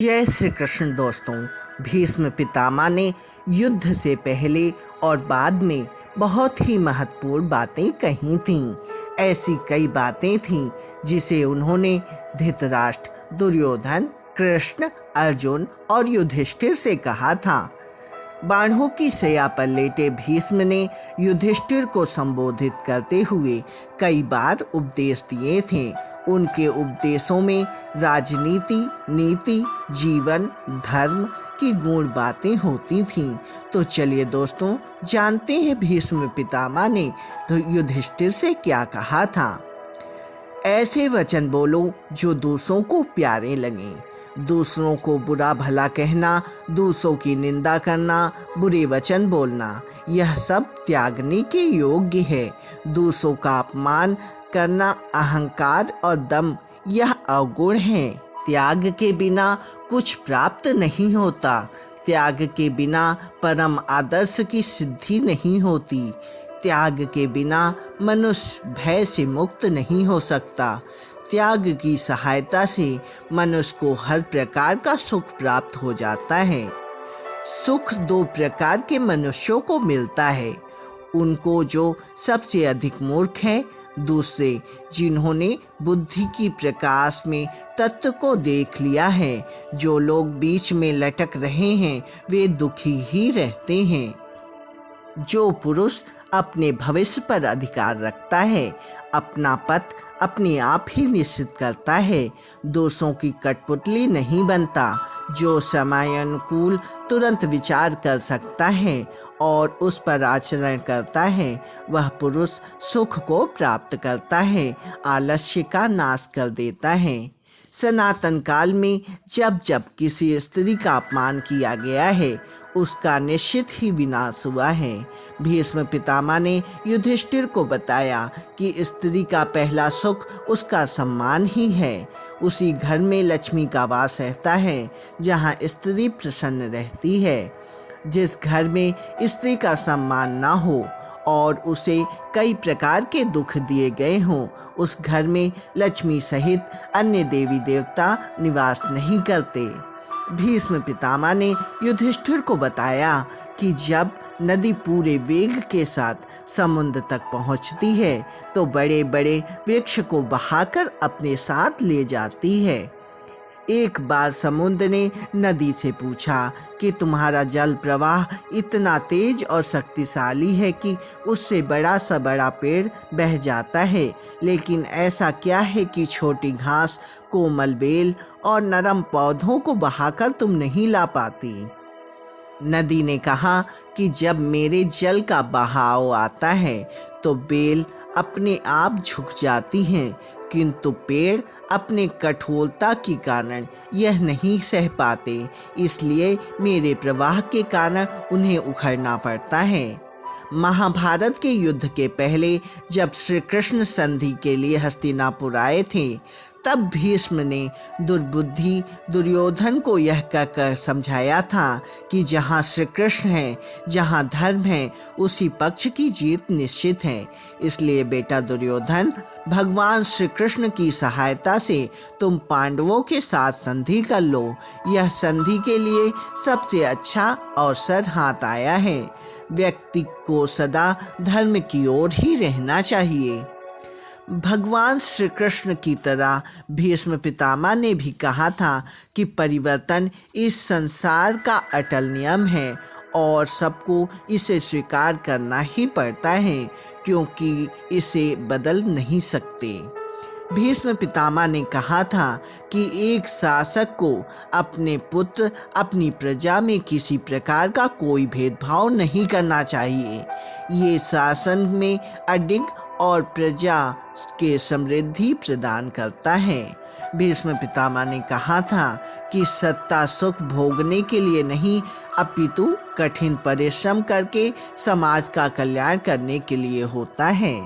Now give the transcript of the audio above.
जय श्री कृष्ण दोस्तों। भीष्म पितामह ने युद्ध से पहले और बाद में बहुत ही महत्वपूर्ण बातें कही थीं। ऐसी कई बातें थीं जिसे उन्होंने धृतराष्ट्र, दुर्योधन, कृष्ण, अर्जुन और युधिष्ठिर से कहा था। बाणों की सया पर लेटे भीष्म ने युधिष्ठिर को संबोधित करते हुए कई बार उपदेश दिए थे। उनके उपदेशों में राजनीति, नीति, जीवन, धर्म की गूढ़ बातें होती थीं। तो चलिए दोस्तों, जानते हैं भीष्म पितामह ने तो युधिष्ठिर से क्या कहा था। ऐसे वचन बोलो जो दूसरों को प्यारे लगें। दूसरों को बुरा भला कहना, दूसरों की निंदा करना, बुरे वचन बोलना, यह सब त्यागने के योग्य है। दूसरों का अपमान करना अहंकार और दम, यह अवगुण है। त्याग के बिना कुछ प्राप्त नहीं होता। त्याग के बिना परम आदर्श की सिद्धि नहीं होती। त्याग के बिना मनुष्य भय से मुक्त नहीं हो सकता। त्याग की सहायता से मनुष्य को हर प्रकार का सुख प्राप्त हो जाता है। सुख दो प्रकार के मनुष्यों को मिलता है। उनको जो सबसे अधिक मूर्ख हैं, दूसरे जिन्होंने बुद्धि की प्रकाश में तत्व को देख लिया है। जो लोग बीच में लटक रहे हैं वे दुखी ही रहते हैं। जो पुरुष अपने भविष्य पर अधिकार रखता है, अपना पथ अपने आप ही निश्चित करता है, दोषों की कठपुतली नहीं बनता। जो समयानुकूल तुरंत विचार कर सकता है और उस पर आचरण करता है, वह पुरुष सुख को प्राप्त करता है, आलस्य का नाश कर देता है। सनातन काल में जब जब किसी स्त्री का अपमान किया गया है, उसका निश्चित ही विनाश हुआ है। भीष्म पितामह ने युधिष्ठिर को बताया कि स्त्री का पहला सुख उसका सम्मान ही है। उसी घर में लक्ष्मी का वास रहता है जहाँ स्त्री प्रसन्न रहती है। जिस घर में स्त्री का सम्मान ना हो और उसे कई प्रकार के दुख दिए गए हों, उस घर में लक्ष्मी सहित अन्य देवी देवता निवास नहीं करते। भीष्म पितामह ने युधिष्ठिर को बताया कि जब नदी पूरे वेग के साथ समुद्र तक पहुंचती है तो बड़े बड़े वृक्ष को बहाकर अपने साथ ले जाती है। एक बार समुद्र ने नदी से पूछा कि तुम्हारा जल प्रवाह इतना तेज और शक्तिशाली है कि उससे बड़ा सा बड़ा पेड़ बह जाता है, लेकिन ऐसा क्या है कि छोटी घास, कोमल बेल और नरम पौधों को बहाकर तुम नहीं ला पाती। नदी ने कहा कि जब मेरे जल का बहाव आता है तो बेल अपने आप झुक जाती हैं, किंतु पेड़ अपने कठोरता के कारण यह नहीं सह पाते, इसलिए मेरे प्रवाह के कारण उन्हें उखड़ना पड़ता है। महाभारत के युद्ध के पहले जब श्री कृष्ण संधि के लिए हस्तिनापुर आए थे, तब भीष्म ने दुर्बुद्धि दुर्योधन को यह कहकर समझाया था कि जहाँ श्री कृष्ण है, जहाँ धर्म है, उसी पक्ष की जीत निश्चित है। इसलिए बेटा दुर्योधन, भगवान श्री कृष्ण की सहायता से तुम पांडवों के साथ संधि कर लो। यह संधि के लिए सबसे अच्छा अवसर हाथ आया है। व्यक्ति को सदा धर्म की ओर ही रहना चाहिए। भगवान श्री कृष्ण की तरह भीष्म पितामह ने भी कहा था कि परिवर्तन इस संसार का अटल नियम है और सबको इसे स्वीकार करना ही पड़ता है, क्योंकि इसे बदल नहीं सकते। भीष्म पितामह ने कहा था कि एक शासक को अपने पुत्र, अपनी प्रजा में किसी प्रकार का कोई भेदभाव नहीं करना चाहिए। ये शासन में अडिग और प्रजा के समृद्धि प्रदान करता है। भीष्म पितामह ने कहा था कि सत्ता सुख भोगने के लिए नहीं, अपितु कठिन परिश्रम करके समाज का कल्याण करने के लिए होता है।